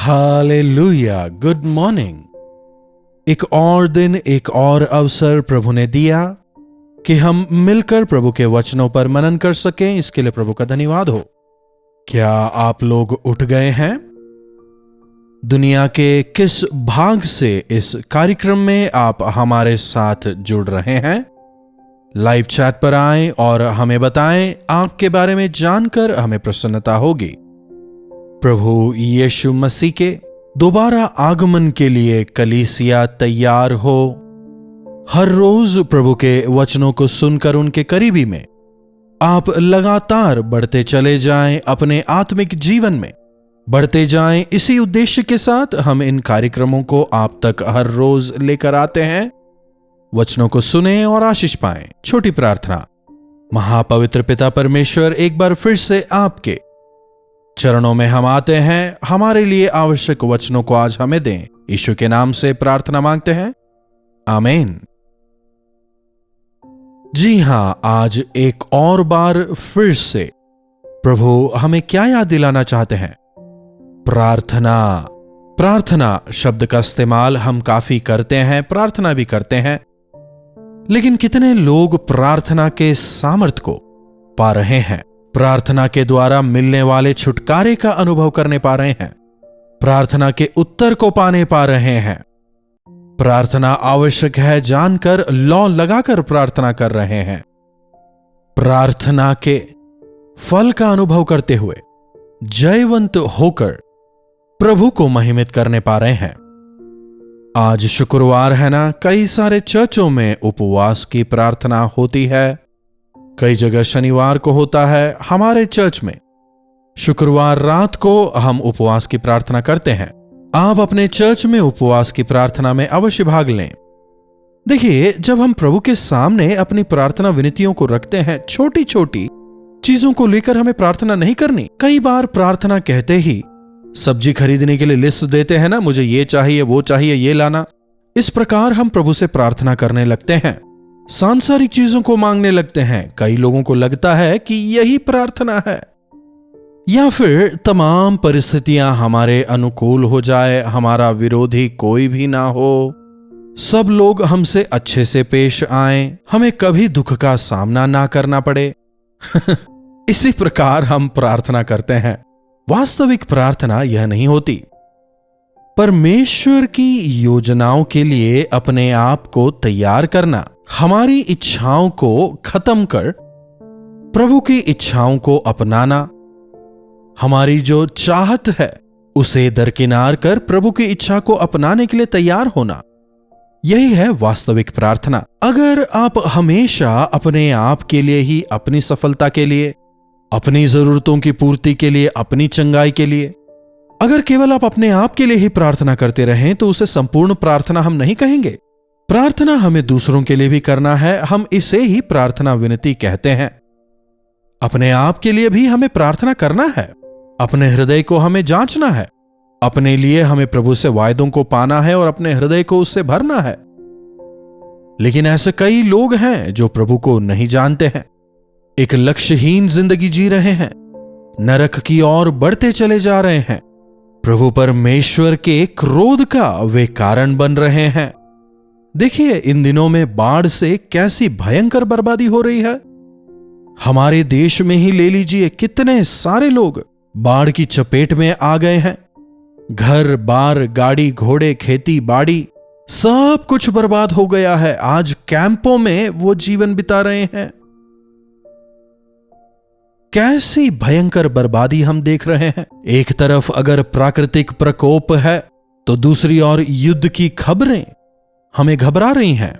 Hallelujah, good morning. एक और दिन, एक और अवसर प्रभु ने दिया कि हम मिलकर प्रभु के वचनों पर मनन कर सकें। इसके लिए प्रभु का धन्यवाद हो। क्या आप लोग उठ गए हैं? दुनिया के किस भाग से इस कार्यक्रम में आप हमारे साथ जुड़ रहे हैं? लाइव चैट पर आएं और हमें बताएं। आपके बारे में जानकर हमें प्रसन्नता होगी। प्रभु यीशु मसीह के दोबारा आगमन के लिए कलीसिया तैयार हो। हर रोज प्रभु के वचनों को सुनकर उनके करीबी में आप लगातार बढ़ते चले जाएं, अपने आत्मिक जीवन में बढ़ते जाएं। इसी उद्देश्य के साथ हम इन कार्यक्रमों को आप तक हर रोज लेकर आते हैं। वचनों को सुने और आशीष पाएं। छोटी प्रार्थना। महापवित्र पिता परमेश्वर, एक बार फिर से आपके चरणों में हम आते हैं। हमारे लिए आवश्यक वचनों को आज हमें दें। यीशु के नाम से प्रार्थना मांगते हैं, आमीन। जी हां, आज एक और बार फिर से प्रभु हमें क्या याद दिलाना चाहते हैं? प्रार्थना। प्रार्थना शब्द का इस्तेमाल हम काफी करते हैं, प्रार्थना भी करते हैं, लेकिन कितने लोग प्रार्थना के सामर्थ्य को पा रहे हैं? प्रार्थना के द्वारा मिलने वाले छुटकारे का अनुभव करने पा रहे हैं? प्रार्थना के उत्तर को पाने पा रहे हैं? प्रार्थना आवश्यक है जानकर लौ लगाकर प्रार्थना कर रहे हैं? प्रार्थना के फल का अनुभव करते हुए जयवंत होकर प्रभु को महिमित करने पा रहे हैं? आज शुक्रवार है ना, कई सारे चर्चों में उपवास की प्रार्थना होती है। कई जगह शनिवार को होता है। हमारे चर्च में शुक्रवार रात को हम उपवास की प्रार्थना करते हैं। आप अपने चर्च में उपवास की प्रार्थना में अवश्य भाग लें। देखिए, जब हम प्रभु के सामने अपनी प्रार्थना विनतियों को रखते हैं, छोटी छोटी चीजों को लेकर हमें प्रार्थना नहीं करनी। कई बार प्रार्थना कहते ही सब्जी खरीदने के लिए लिस्ट देते हैं ना, मुझे ये चाहिए, वो चाहिए, ये लाना। इस प्रकार हम प्रभु से प्रार्थना करने लगते हैं, सांसारिक चीजों को मांगने लगते हैं। कई लोगों को लगता है कि यही प्रार्थना है, या फिर तमाम परिस्थितियां हमारे अनुकूल हो जाए, हमारा विरोधी कोई भी ना हो, सब लोग हमसे अच्छे से पेश आएं, हमें कभी दुख का सामना ना करना पड़े। इसी प्रकार हम प्रार्थना करते हैं। वास्तविक प्रार्थना यह नहीं होती। परमेश्वर की योजनाओं के लिए अपने आप को तैयार करना, हमारी इच्छाओं को खत्म कर प्रभु की इच्छाओं को अपनाना, हमारी जो चाहत है उसे दरकिनार कर प्रभु की इच्छा को अपनाने के लिए तैयार होना, यही है वास्तविक प्रार्थना। अगर आप हमेशा अपने आप के लिए ही, अपनी सफलता के लिए, अपनी जरूरतों की पूर्ति के लिए, अपनी चंगाई के लिए, अगर केवल आप अपने आप के लिए ही प्रार्थना करते रहें तो उसे संपूर्ण प्रार्थना हम नहीं कहेंगे। प्रार्थना हमें दूसरों के लिए भी करना है। हम इसे ही प्रार्थना विनती कहते हैं। अपने आप के लिए भी हमें प्रार्थना करना है। अपने हृदय को हमें जांचना है। अपने लिए हमें प्रभु से वायदों को पाना है और अपने हृदय को उससे भरना है। लेकिन ऐसे कई लोग हैं जो प्रभु को नहीं जानते हैं, एक लक्ष्यहीन जिंदगी जी रहे हैं, नरक की ओर बढ़ते चले जा रहे हैं। प्रभु परमेश्वर के क्रोध का वे कारण बन रहे हैं। देखिए, इन दिनों में बाढ़ से कैसी भयंकर बर्बादी हो रही है। हमारे देश में ही ले लीजिए, कितने सारे लोग बाढ़ की चपेट में आ गए हैं। घर बार, गाड़ी घोड़े, खेती बाड़ी, सब कुछ बर्बाद हो गया है। आज कैंपों में वो जीवन बिता रहे हैं। कैसी भयंकर बर्बादी हम देख रहे हैं। एक तरफ अगर प्राकृतिक प्रकोप है तो दूसरी ओर युद्ध की खबरें हमें घबरा रही हैं।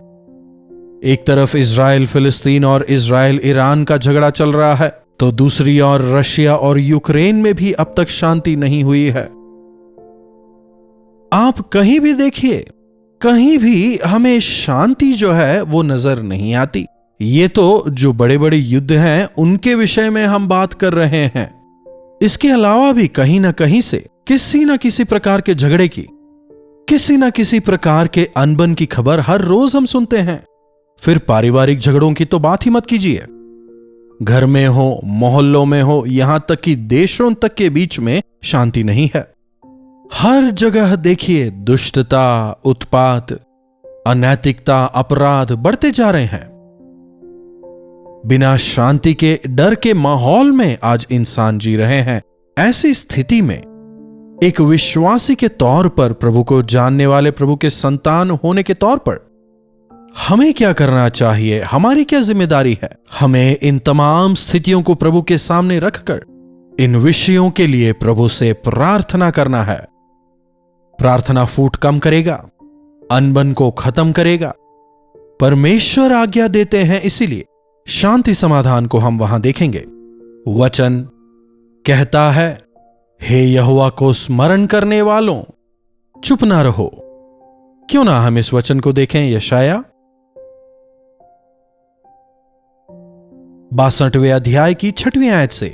एक तरफ इजराइल फिलिस्तीन और इजराइल ईरान का झगड़ा चल रहा है, तो दूसरी ओर रशिया और यूक्रेन में भी अब तक शांति नहीं हुई है। आप कहीं भी देखिए, कहीं भी हमें शांति जो है वो नजर नहीं आती। ये तो जो बड़े बड़े युद्ध हैं उनके विषय में हम बात कर रहे हैं। इसके अलावा भी कहीं ना कहीं से किसी ना किसी प्रकार के झगड़े की, किसी ना किसी प्रकार के अनबन की खबर हर रोज हम सुनते हैं। फिर पारिवारिक झगड़ों की तो बात ही मत कीजिए। घर में हो, मोहल्लों में हो, यहां तक कि देशों तक के बीच में शांति नहीं है। हर जगह देखिए दुष्टता, उत्पात, अनैतिकता, अपराध बढ़ते जा रहे हैं। बिना शांति के, डर के माहौल में आज इंसान जी रहे हैं। ऐसी स्थिति में एक विश्वासी के तौर पर, प्रभु को जानने वाले, प्रभु के संतान होने के तौर पर हमें क्या करना चाहिए? हमारी क्या जिम्मेदारी है? हमें इन तमाम स्थितियों को प्रभु के सामने रखकर इन विषयों के लिए प्रभु से प्रार्थना करना है। प्रार्थना फूट कम करेगा, अनबन को खत्म करेगा। परमेश्वर आज्ञा देते हैं, इसीलिए शांति समाधान को हम वहां देखेंगे। वचन कहता है, हे यहोवा को स्मरण करने वालों, चुप ना रहो। क्यों ना हम इस वचन को देखें। यशाया 62वें अध्याय की 6वीं आयत से,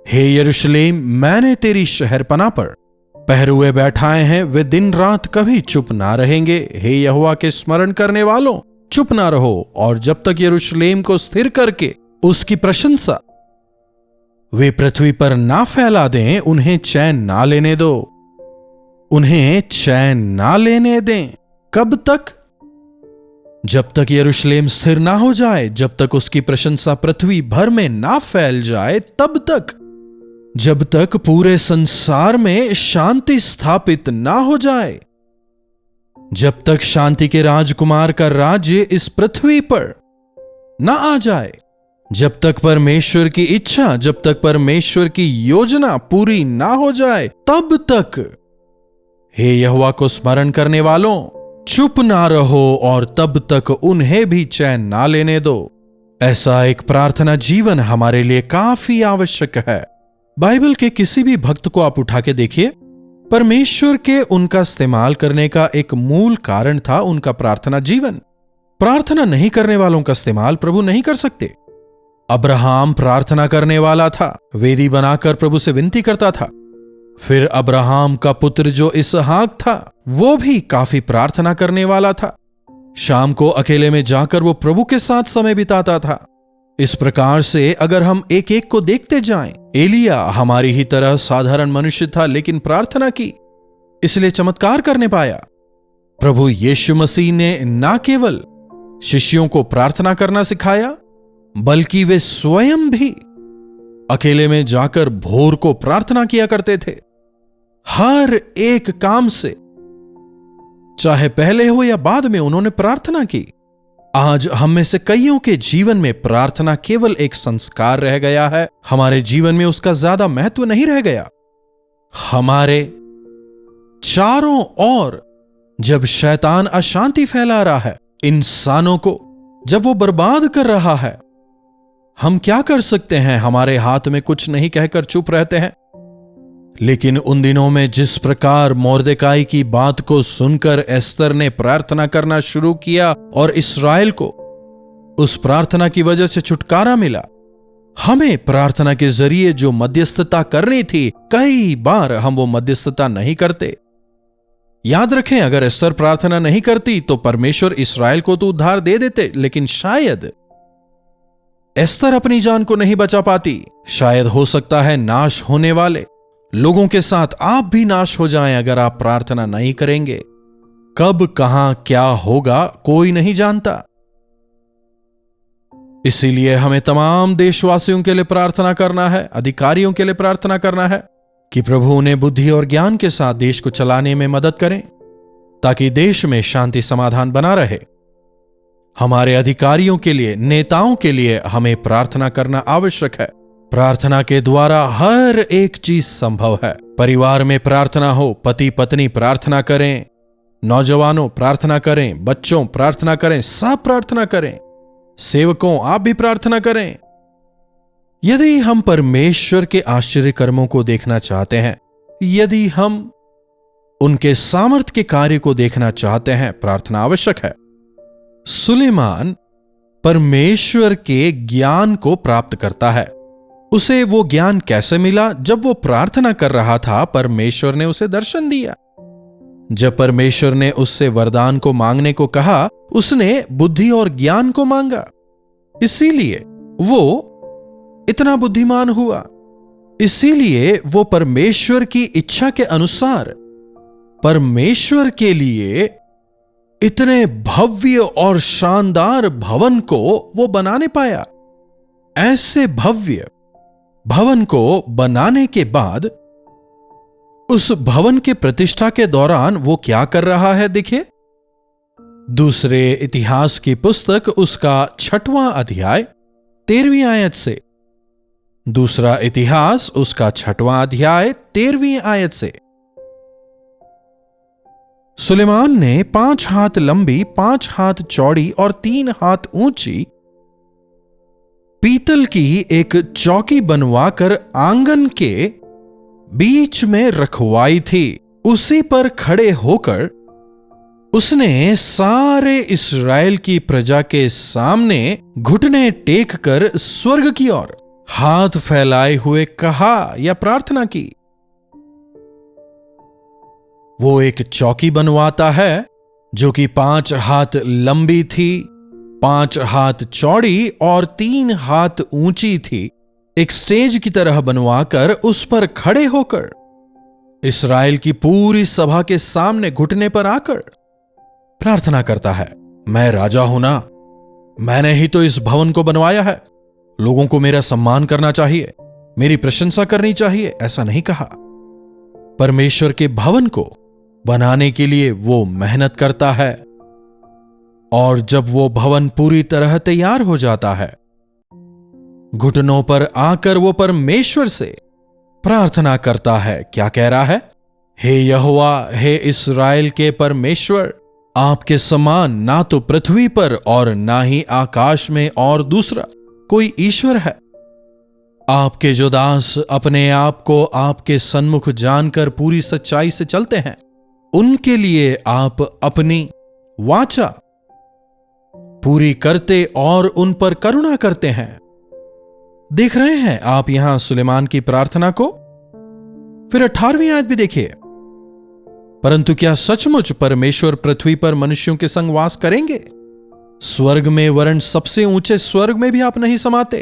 हे यरूशलेम, मैंने तेरी शहरपनाह पर पहरुए बैठाए हैं, वे दिन रात कभी चुप ना रहेंगे। हे यहोवा के स्मरण करने वालों, चुप ना रहो, और जब तक यरूशलेम को स्थिर करके उसकी प्रशंसा वे पृथ्वी पर ना फैला दें, उन्हें चैन ना लेने दो। उन्हें चैन ना लेने दें। कब तक? जब तक यरूशलेम स्थिर ना हो जाए, जब तक उसकी प्रशंसा पृथ्वी भर में ना फैल जाए, तब तक, जब तक पूरे संसार में शांति स्थापित ना हो जाए, जब तक शांति के राजकुमार का राज्य इस पृथ्वी पर ना आ जाए, जब तक परमेश्वर की इच्छा, जब तक परमेश्वर की योजना पूरी ना हो जाए, तब तक हे यहोवा को स्मरण करने वालों, चुप ना रहो, और तब तक उन्हें भी चैन ना लेने दो। ऐसा एक प्रार्थना जीवन हमारे लिए काफी आवश्यक है। बाइबल के किसी भी भक्त को आप उठा के देखिए, परमेश्वर के उनका इस्तेमाल करने का एक मूल कारण था उनका प्रार्थना जीवन। प्रार्थना नहीं करने वालों का इस्तेमाल प्रभु नहीं कर सकते। अब्राहम प्रार्थना करने वाला था, वेदी बनाकर प्रभु से विनती करता था। फिर अब्राहम का पुत्र जो इसहाक था, वो भी काफी प्रार्थना करने वाला था। शाम को अकेले में जाकर वो प्रभु के साथ समय बिताता था। इस प्रकार से अगर हम एक एक को देखते जाएं, एलिया हमारी ही तरह साधारण मनुष्य था, लेकिन प्रार्थना की, इसलिए चमत्कार करने पाया। प्रभु यीशु मसीह ने ना केवल शिष्यों को प्रार्थना करना सिखाया, बल्कि वे स्वयं भी अकेले में जाकर भोर को प्रार्थना किया करते थे। हर एक काम से, चाहे पहले हो या बाद में, उन्होंने प्रार्थना की। आज हम में से कईयों के जीवन में प्रार्थना केवल एक संस्कार रह गया है। हमारे जीवन में उसका ज्यादा महत्व नहीं रह गया। हमारे चारों ओर जब शैतान अशांति फैला रहा है, इंसानों को जब वो बर्बाद कर रहा है, हम क्या कर सकते हैं? हमारे हाथ में कुछ नहीं कहकर चुप रहते हैं। लेकिन उन दिनों में जिस प्रकार मोर्देकाई की बात को सुनकर एस्तर ने प्रार्थना करना शुरू किया और इस्राएल को उस प्रार्थना की वजह से छुटकारा मिला, हमें प्रार्थना के जरिए जो मध्यस्थता करनी थी, कई बार हम वो मध्यस्थता नहीं करते। याद रखें, अगर एस्तर प्रार्थना नहीं करती तो परमेश्वर इस्राएल को तो उद्धार दे देते, लेकिन शायद एस्तर अपनी जान को नहीं बचा पाती। शायद हो सकता है नाश होने वाले लोगों के साथ आप भी नाश हो जाएं अगर आप प्रार्थना नहीं करेंगे। कब, कहां, क्या होगा, कोई नहीं जानता। इसीलिए हमें तमाम देशवासियों के लिए प्रार्थना करना है, अधिकारियों के लिए प्रार्थना करना है कि प्रभु उन्हें बुद्धि और ज्ञान के साथ देश को चलाने में मदद करें, ताकि देश में शांति समाधान बना रहे। हमारे अधिकारियों के लिए, नेताओं के लिए हमें प्रार्थना करना आवश्यक है। प्रार्थना के द्वारा हर एक चीज संभव है। परिवार में प्रार्थना हो, पति पत्नी प्रार्थना करें, नौजवानों प्रार्थना करें, बच्चों प्रार्थना करें, सब प्रार्थना करें, सेवकों आप भी प्रार्थना करें। यदि हम परमेश्वर के आश्चर्य कर्मों को देखना चाहते हैं, यदि हम उनके सामर्थ्य के कार्य को देखना चाहते हैं, प्रार्थना आवश्यक है। सुलेमान परमेश्वर के ज्ञान को प्राप्त करता है। उसे वो ज्ञान कैसे मिला? जब वो प्रार्थना कर रहा था, परमेश्वर ने उसे दर्शन दिया। जब परमेश्वर ने उससे वरदान को मांगने को कहा, उसने बुद्धि और ज्ञान को मांगा। इसीलिए वो इतना बुद्धिमान हुआ। इसीलिए वो परमेश्वर की इच्छा के अनुसार परमेश्वर के लिए इतने भव्य और शानदार भवन को वो बनाने पाया। ऐसे भव्य भवन को बनाने के बाद उस भवन के प्रतिष्ठा के दौरान वो क्या कर रहा है, देखिए। दूसरे इतिहास की पुस्तक उसका 6वां अध्याय 13वीं आयत से। दूसरा इतिहास उसका 6वां अध्याय 13वीं आयत से। सुलेमान ने 5 हाथ लंबी, 5 हाथ चौड़ी और 3 हाथ ऊंची पीतल की एक चौकी बनवाकर आंगन के बीच में रखवाई थी। उसी पर खड़े होकर उसने सारे इस्राएल की प्रजा के सामने घुटने टेक कर स्वर्ग की ओर हाथ फैलाए हुए कहा या प्रार्थना की। वो एक चौकी बनवाता है जो कि 5 हाथ लंबी थी, 5 हाथ चौड़ी और 3 हाथ ऊंची थी। एक स्टेज की तरह बनवाकर उस पर खड़े होकर इस्राएल की पूरी सभा के सामने घुटने पर आकर प्रार्थना करता है, मैं राजा हूं ना, मैंने ही तो इस भवन को बनवाया है, लोगों को मेरा सम्मान करना चाहिए, मेरी प्रशंसा करनी चाहिए, ऐसा नहीं कहा। परमेश्वर के भवन को बनाने के लिए वो मेहनत करता है और जब वो भवन पूरी तरह तैयार हो जाता है, घुटनों पर आकर वो परमेश्वर से प्रार्थना करता है। क्या कह रहा है? हे यहोवा, हे इस्राएल के परमेश्वर, आपके समान ना तो पृथ्वी पर और ना ही आकाश में और दूसरा कोई ईश्वर है। आपके जो दास अपने आप को आपके सन्मुख जानकर पूरी सच्चाई से चलते हैं, उनके लिए आप अपनी वाचा पूरी करते और उन पर करुणा करते हैं। देख रहे हैं आप यहां सुलेमान की प्रार्थना को। फिर 18वीं आयत भी देखिए, परंतु क्या सचमुच परमेश्वर पृथ्वी पर मनुष्यों के संग वास करेंगे? स्वर्ग में, वरन सबसे ऊंचे स्वर्ग में भी आप नहीं समाते।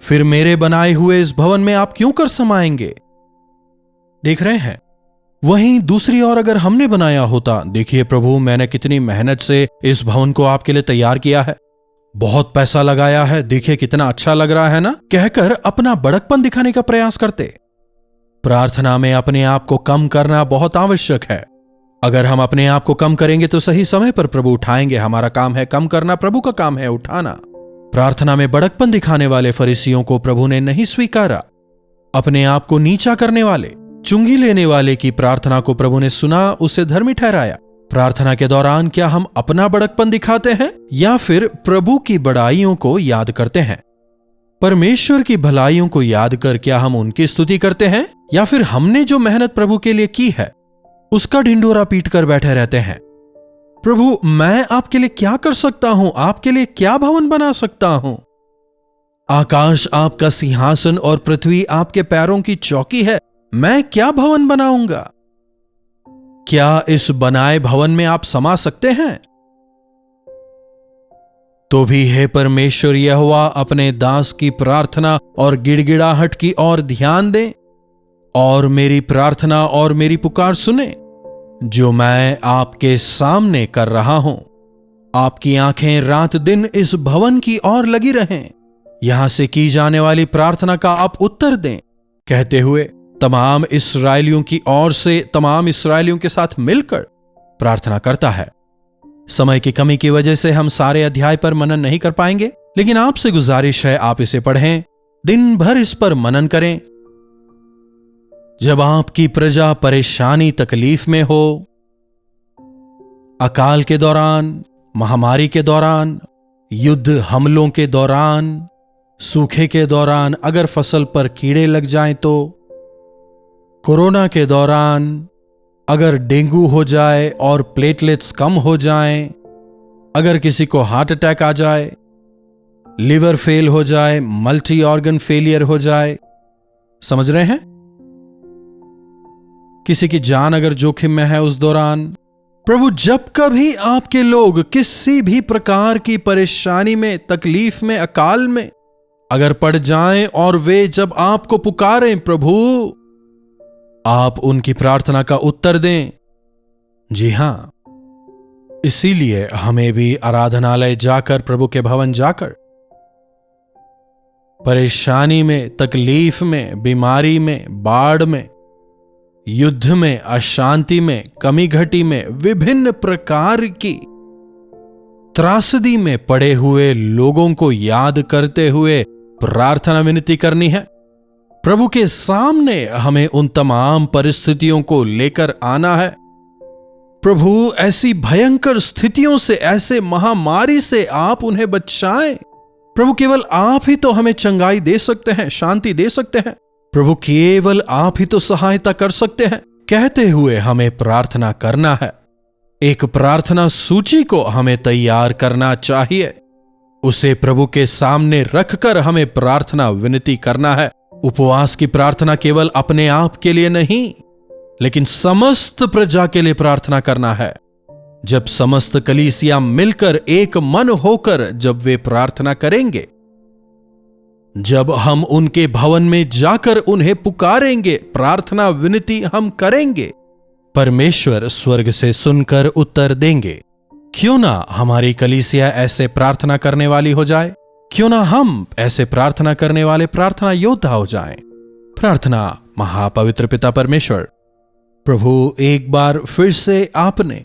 फिर मेरे बनाए हुए इस भवन में आप क्यों कर समाएंगे? देख रहे हैं। वहीं दूसरी ओर अगर हमने बनाया होता, देखिए प्रभु, मैंने कितनी मेहनत से इस भवन को आपके लिए तैयार किया है, बहुत पैसा लगाया है, देखिए कितना अच्छा लग रहा है ना, कहकर अपना बड़कपन दिखाने का प्रयास करते। प्रार्थना में अपने आप को कम करना बहुत आवश्यक है। अगर हम अपने आप को कम करेंगे तो सही समय पर प्रभु उठाएंगे। हमारा काम है कम करना, प्रभु का काम है उठाना। प्रार्थना में बड़कपन दिखाने वाले फरीसियों को प्रभु ने नहीं स्वीकारा। अपने आप को नीचा करने वाले, चुंगी लेने वाले की प्रार्थना को प्रभु ने सुना, उसे धर्मी ठहराया। प्रार्थना के दौरान क्या हम अपना बड़कपन दिखाते हैं या फिर प्रभु की बड़ाइयों को याद करते हैं? परमेश्वर की भलाइयों को याद कर क्या हम उनकी स्तुति करते हैं या फिर हमने जो मेहनत प्रभु के लिए की है उसका ढिंढोरा पीट कर बैठे रहते हैं? प्रभु, मैं आपके लिए क्या कर सकता हूं? आपके लिए क्या भवन बना सकता हूं? आकाश आपका सिंहासन और पृथ्वी आपके पैरों की चौकी है, मैं क्या भवन बनाऊंगा? क्या इस बनाए भवन में आप समा सकते हैं? तो भी हे परमेश्वर यहोवा, अपने दास की प्रार्थना और गिड़गिड़ाहट की ओर ध्यान दें और मेरी प्रार्थना और मेरी पुकार सुने जो मैं आपके सामने कर रहा हूं। आपकी आंखें रात दिन इस भवन की ओर लगी रहें, यहां से की जाने वाली प्रार्थना का आप उत्तर दें, कहते हुए तमाम इस्राएलियों की ओर से तमाम इस्राएलियों के साथ मिलकर प्रार्थना करता है। समय की कमी की वजह से हम सारे अध्याय पर मनन नहीं कर पाएंगे, लेकिन आपसे गुजारिश है आप इसे पढ़ें, दिन भर इस पर मनन करें। जब आपकी प्रजा परेशानी तकलीफ में हो, अकाल के दौरान, महामारी के दौरान, युद्ध हमलों के दौरान, सूखे के दौरान, अगर फसल पर कीड़े लग जाएं तो, कोरोना के दौरान अगर डेंगू हो जाए और प्लेटलेट्स कम हो जाएं, अगर किसी को हार्ट अटैक आ जाए, लिवर फेल हो जाए, मल्टी ऑर्गन फेलियर हो जाए, समझ रहे हैं? किसी की जान अगर जोखिम में है उस दौरान, प्रभु जब कभी आपके लोग किसी भी प्रकार की परेशानी में, तकलीफ में, अकाल में अगर पड़ जाएं और वे जब आपको पुकारें, प्रभु आप उनकी प्रार्थना का उत्तर दें। जी हां, इसीलिए हमें भी आराधनालय जाकर, प्रभु के भवन जाकर, परेशानी में, तकलीफ में, बीमारी में, बाढ़ में, युद्ध में, अशांति में, कमी घटी में, विभिन्न प्रकार की त्रासदी में पड़े हुए लोगों को याद करते हुए प्रार्थना विनती करनी है। प्रभु के सामने हमें उन तमाम परिस्थितियों को लेकर आना है। प्रभु, ऐसी भयंकर स्थितियों से, ऐसे महामारी से आप उन्हें बचाएं। प्रभु, केवल आप ही तो हमें चंगाई दे सकते हैं, शांति दे सकते हैं। प्रभु, केवल आप ही तो सहायता कर सकते हैं। कहते हुए हमें प्रार्थना करना है। एक प्रार्थना सूची को हमें तैयार करना चाहिए। उसे प्रभु के सामने रखकर हमें प्रार्थना विनती करना है। उपवास की प्रार्थना केवल अपने आप के लिए नहीं, लेकिन समस्त प्रजा के लिए प्रार्थना करना है। जब समस्त कलीसिया मिलकर एक मन होकर जब वे प्रार्थना करेंगे, जब हम उनके भवन में जाकर उन्हें पुकारेंगे, प्रार्थना विनती हम करेंगे, परमेश्वर स्वर्ग से सुनकर उत्तर देंगे। क्यों ना हमारी कलीसिया ऐसे प्रार्थना करने वाली हो जाए? क्यों ना हम ऐसे प्रार्थना करने वाले प्रार्थना योद्धा हो जाएं? प्रार्थना। महापवित्र पिता परमेश्वर, प्रभु, एक बार फिर से आपने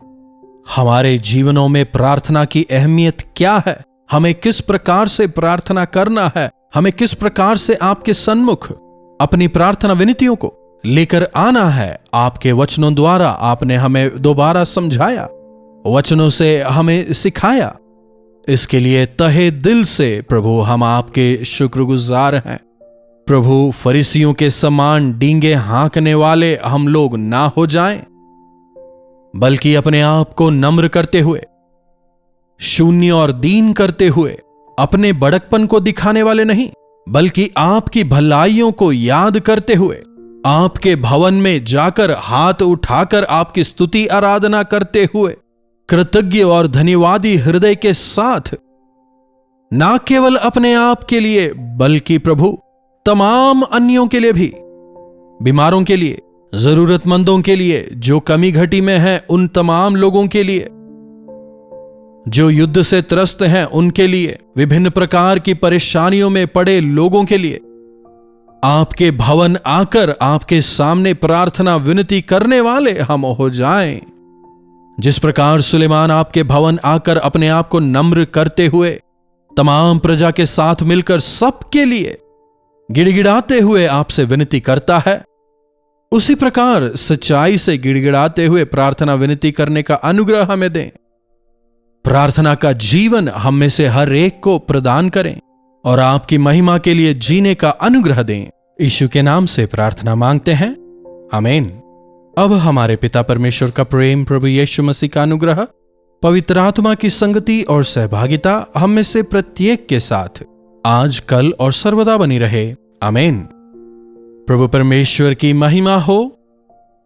हमारे जीवनों में प्रार्थना की अहमियत क्या है, हमें किस प्रकार से प्रार्थना करना है, हमें किस प्रकार से आपके सन्मुख अपनी प्रार्थना विनतियों को लेकर आना है, आपके वचनों द्वारा आपने हमें दोबारा समझाया, वचनों से हमें सिखाया। इसके लिए तहे दिल से प्रभु हम आपके शुक्रगुजार हैं। प्रभु, फरीसियों के समान डींगे हाँकने वाले हम लोग ना हो जाएं, बल्कि अपने आप को नम्र करते हुए, शून्य और दीन करते हुए, अपने बड़कपन को दिखाने वाले नहीं, बल्कि आपकी भलाइयों को याद करते हुए, आपके भवन में जाकर हाथ उठाकर आपकी स्तुति आराधना करते हुए, कृतज्ञ और धन्यवादी हृदय के साथ, ना केवल अपने आप के लिए बल्कि प्रभु तमाम अन्यों के लिए भी, बीमारों के लिए, जरूरतमंदों के लिए, जो कमी घटी में हैं उन तमाम लोगों के लिए, जो युद्ध से त्रस्त हैं उनके लिए, विभिन्न प्रकार की परेशानियों में पड़े लोगों के लिए, आपके भवन आकर आपके सामने प्रार्थना विनती करने वाले हम हो जाएं। जिस प्रकार सुलेमान आपके भवन आकर अपने आप को नम्र करते हुए तमाम प्रजा के साथ मिलकर सबके लिए गिड़गिड़ाते हुए आपसे विनती करता है, उसी प्रकार सच्चाई से गिड़गिड़ाते हुए प्रार्थना विनती करने का अनुग्रह हमें दें। प्रार्थना का जीवन हम में से हर एक को प्रदान करें और आपकी महिमा के लिए जीने का अनुग्रह दें। यीशु के नाम से प्रार्थना मांगते हैं, आमीन। अब हमारे पिता परमेश्वर का प्रेम, प्रभु यीशु मसीह का अनुग्रह, पवित्र आत्मा की संगति और सहभागिता हम में से प्रत्येक के साथ आज, कल और सर्वदा बनी रहे, आमीन। प्रभु परमेश्वर की महिमा हो।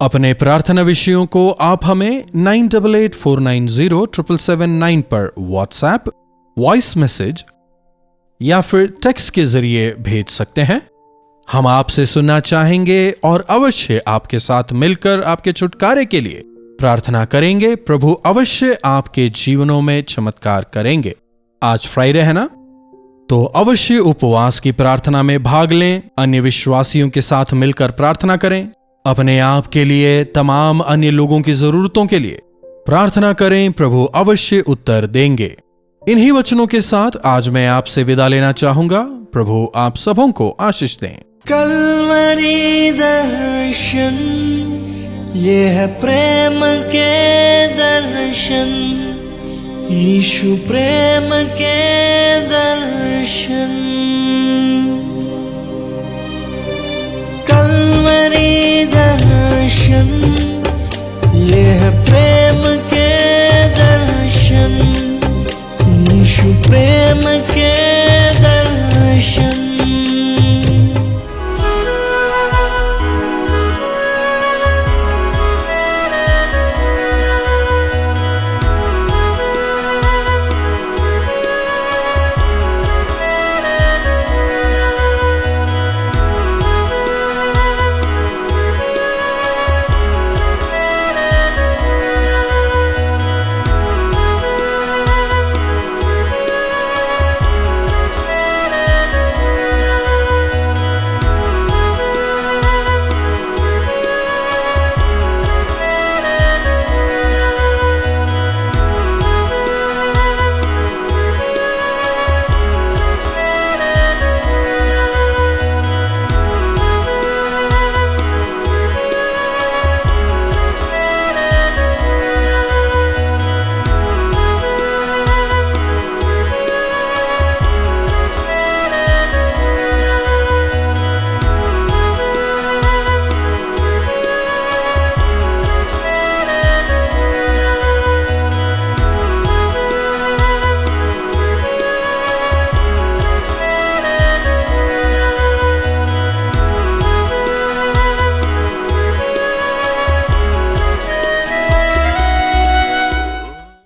अपने प्रार्थना विषयों को आप हमें 9884907779 पर व्हाट्सएप, वॉइस मैसेज या फिर टेक्स्ट के जरिए भेज सकते हैं। हम आपसे सुनना चाहेंगे और अवश्य आपके साथ मिलकर आपके छुटकारे के लिए प्रार्थना करेंगे। प्रभु अवश्य आपके जीवनों में चमत्कार करेंगे। आज फ्राइडे है ना, तो अवश्य उपवास की प्रार्थना में भाग लें। अन्य विश्वासियों के साथ मिलकर प्रार्थना करें। अपने आप के लिए, तमाम अन्य लोगों की जरूरतों के लिए प्रार्थना करें। प्रभु अवश्य उत्तर देंगे। इन्हीं वचनों के साथ आज मैं आपसे विदा लेना चाहूंगा। प्रभु आप सबों को आशीष दें। कल्वरी दर्शन, ये है प्रेम के दर्शन, यीशु प्रेम के दर्शन। कल्वरी दर्शन,